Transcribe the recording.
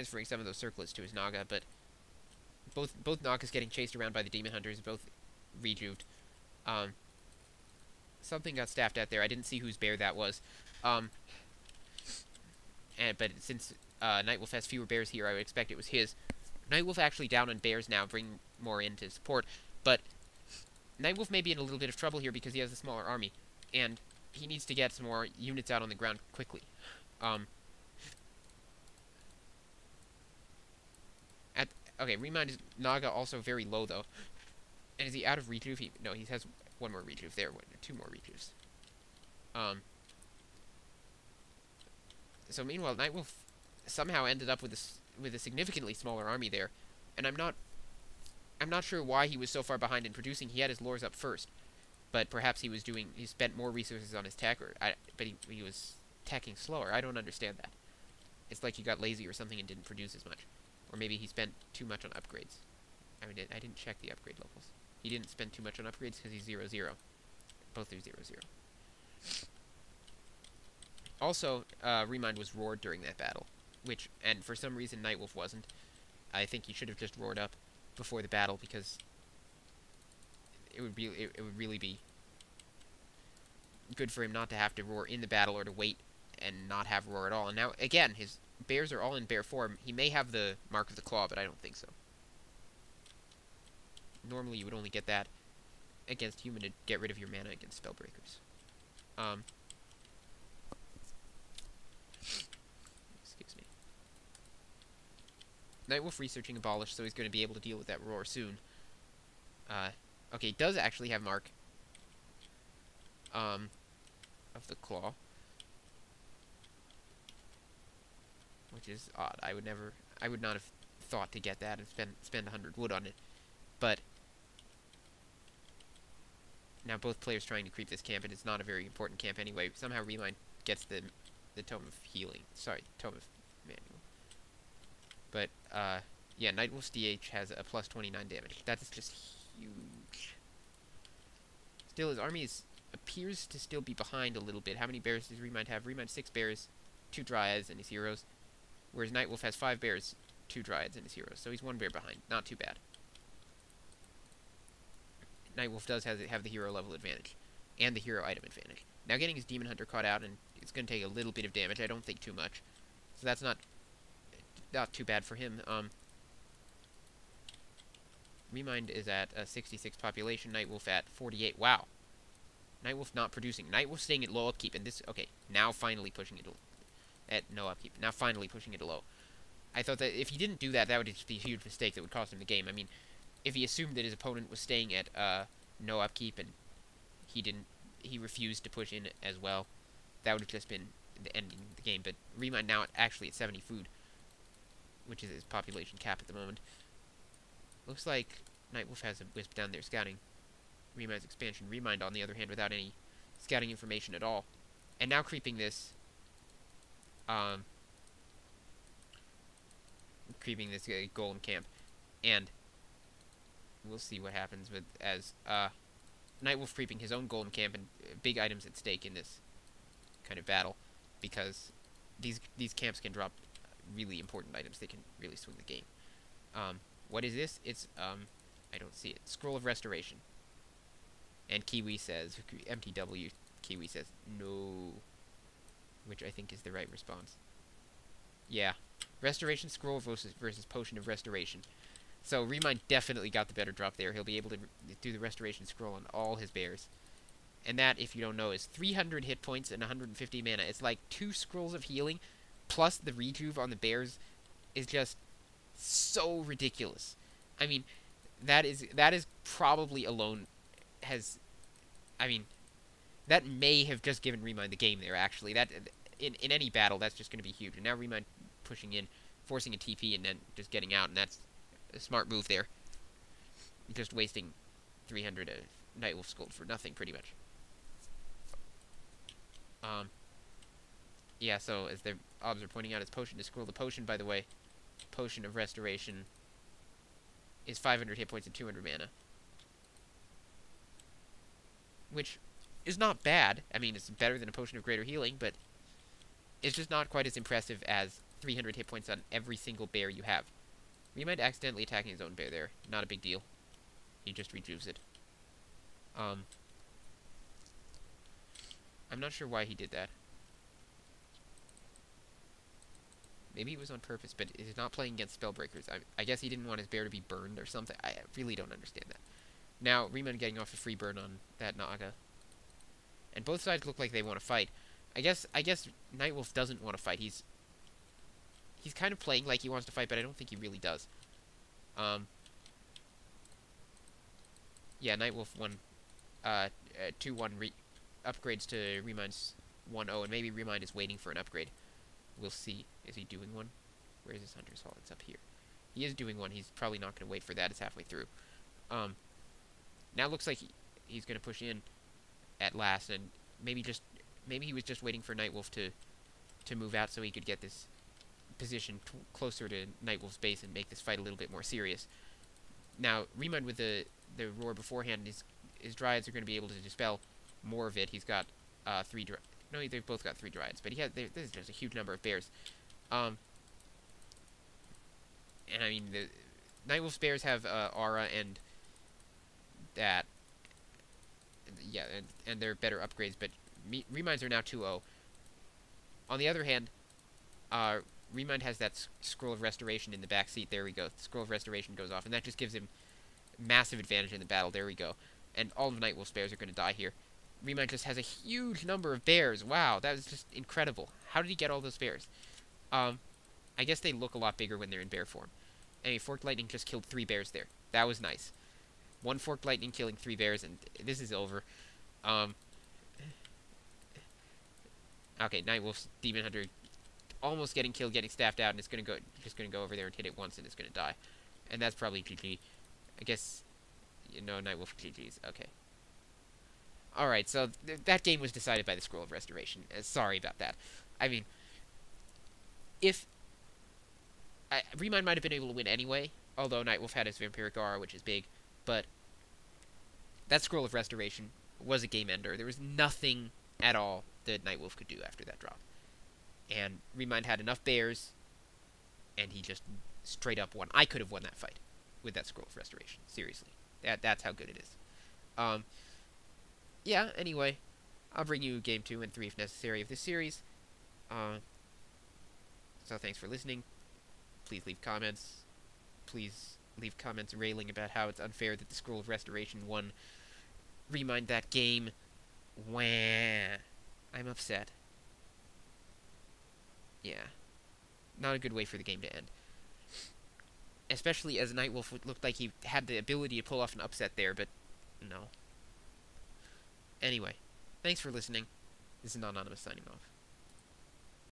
transferring some of those circlets to his Naga, but both Nagas getting chased around by the Demon Hunters, both rejuved. Um, Something got staffed out there. I didn't see whose bear that was. But since NightWolf has fewer bears here, I would expect it was his. NightWolf actually down on bears now, bring more in to support. But NightWolf may be in a little bit of trouble here because he has a smaller army, and he needs to get some more units out on the ground quickly. Okay, Remind is Naga also very low though. And is he out of rejuve? No, he has one more rejuve there, two more rejuves. So meanwhile, NightWolf somehow ended up with a significantly smaller army there, and I'm not sure why he was so far behind in producing. He had his lores up first, but perhaps he spent more resources on his tech, but he was teching slower. I don't understand that. It's like he got lazy or something and didn't produce as much. Or maybe he spent too much on upgrades. I didn't check the upgrade levels. He didn't spend too much on upgrades because he's 0-0. Both are 0-0. Also, Remind was roared during that battle, and for some reason NightWolf wasn't. I think he should have just roared up before the battle because it would really be good for him not to have to roar in the battle or to wait and not have roar at all. And now again, his bears are all in bear form. He may have the Mark of the Claw, but I don't think so. Normally you would only get that against human to get rid of your mana against spellbreakers. Excuse me. NightWolf researching abolished, so he's going to be able to deal with that roar soon. Okay, he does actually have Mark of the Claw, which is odd. I would not have thought to get that and spend 100 wood on it. But now both players trying to creep this camp, and it's not a very important camp anyway. Somehow Remind gets the Tome of Healing. Sorry, Tome of Manual. But yeah, NightWolf's DH has a plus 29 damage. That is just huge. Still, his army appears to still be behind a little bit. How many bears does Remind have? Remind 6 bears, 2 dryads, and his heroes. Whereas NightWolf has 5 bears, 2 dryads, and his heroes. So he's 1 bear behind. Not too bad. NightWolf does have the hero level advantage. And the hero item advantage. Now getting his Demon Hunter caught out, and it's going to take a little bit of damage. I don't think too much. So that's not too bad for him. Remind is at a 66 population. NightWolf at 48. Wow. NightWolf not producing. NightWolf staying at low upkeep. And this... Okay, now finally pushing it at no upkeep. Now finally pushing it low. I thought that if he didn't do that, that would just be a huge mistake that would cost him the game. I mean, if he assumed that his opponent was staying at no upkeep and he refused to push in as well, that would have just been the ending of the game. But Remind now actually at 70 food, which is his population cap at the moment. Looks like NightWolf has a Wisp down there scouting Remind's expansion. Remind, on the other hand, without any scouting information at all. And now creeping this golem camp. And we'll see what happens with NightWolf creeping his own golem camp, and big items at stake in this kind of battle, because these camps can drop really important items. They can really swing the game. What is this? It's I don't see it. Scroll of Restoration. And Kiwi says, MTW Kiwi says no, which I think is the right response. Yeah, Restoration Scroll versus Potion of Restoration. So Remind definitely got the better drop there. He'll be able to do the Restoration Scroll on all his bears. And that, if you don't know, is 300 hit points and 150 mana. It's like 2 scrolls of healing, plus the rejuve on the bears is just so ridiculous. I mean, that is probably alone has... I mean, that may have just given Remind the game there, actually. That in any battle, that's just going to be huge. And now Remind pushing in, forcing a TP, and then just getting out, and that's a smart move there. Just wasting 300 NightWolf gold for nothing, pretty much. Yeah, so as the obs are pointing out, it's Potion to Scroll. The potion, by the way, Potion of Restoration, is 500 hit points and 200 mana. Which is not bad. I mean, it's better than a Potion of Greater Healing, but it's just not quite as impressive as 300 hit points on every single bear you have. Remind accidentally attacking his own bear there. Not a big deal. He just rejuves it. I'm not sure why he did that. Maybe it was on purpose, but he's not playing against Spellbreakers. I guess he didn't want his bear to be burned or something. I really don't understand that. Now, Riemann getting off a free burn on that Naga. And both sides look like they want to fight. I guess NightWolf doesn't want to fight. He's kind of playing like he wants to fight, but I don't think he really does. Yeah, NightWolf won 2-1 upgrades to Remind's 1-0, and maybe Remind is waiting for an upgrade. We'll see. Is he doing one? Where is his Hunter's Hall? It's up here. He is doing one. He's probably not going to wait for that. It's halfway through. Now it looks like he's going to push in at last, and maybe he was just waiting for NightWolf to move out so he could get this position closer to NightWolf's base and make this fight a little bit more serious. Now, Remind with the roar beforehand, his Dryads are going to be able to dispel more of it. He's got 3 Dryads. No, they've both got 3 Dryads, but this is just a huge number of bears. And I mean, the NightWolf's bears have aura and that. Yeah, and they're better upgrades, but Reminds are now 2-0. On the other hand, Remind has that Scroll of Restoration in the back seat. There we go. The Scroll of Restoration goes off, and that just gives him massive advantage in the battle. There we go. And all of NightWolf's bears are going to die here. Remind just has a huge number of bears. Wow, that was just incredible. How did he get all those bears? I guess they look a lot bigger when they're in bear form. Anyway, Forked Lightning just killed 3 bears there. That was nice. 1 Forked Lightning killing 3 bears, and this is over. Okay, NightWolf's Demon Hunter almost getting killed, getting staffed out, and it's just gonna go over there and hit it once, and it's gonna die. And that's probably GG. I guess, NightWolf GG's. Okay. Alright, so that game was decided by the Scroll of Restoration. Sorry about that. I mean, Remind might have been able to win anyway, although NightWolf had his Vampiric Aura, which is big, but that Scroll of Restoration was a game ender. There was nothing at all that NightWolf could do after that drop. And Remind had enough bears, and he just straight up won. I could have won that fight with that Scroll of Restoration. Seriously. That's how good it is. Yeah, anyway, I'll bring you Game 2 and 3 if necessary of this series. So thanks for listening. Please leave comments. Please leave comments railing about how it's unfair that the Scroll of Restoration won Remind that game. Wah. I'm upset. Yeah. Not a good way for the game to end. Especially as NightWolf looked like he had the ability to pull off an upset there, but no. Anyway, thanks for listening. This is Anonymous signing off.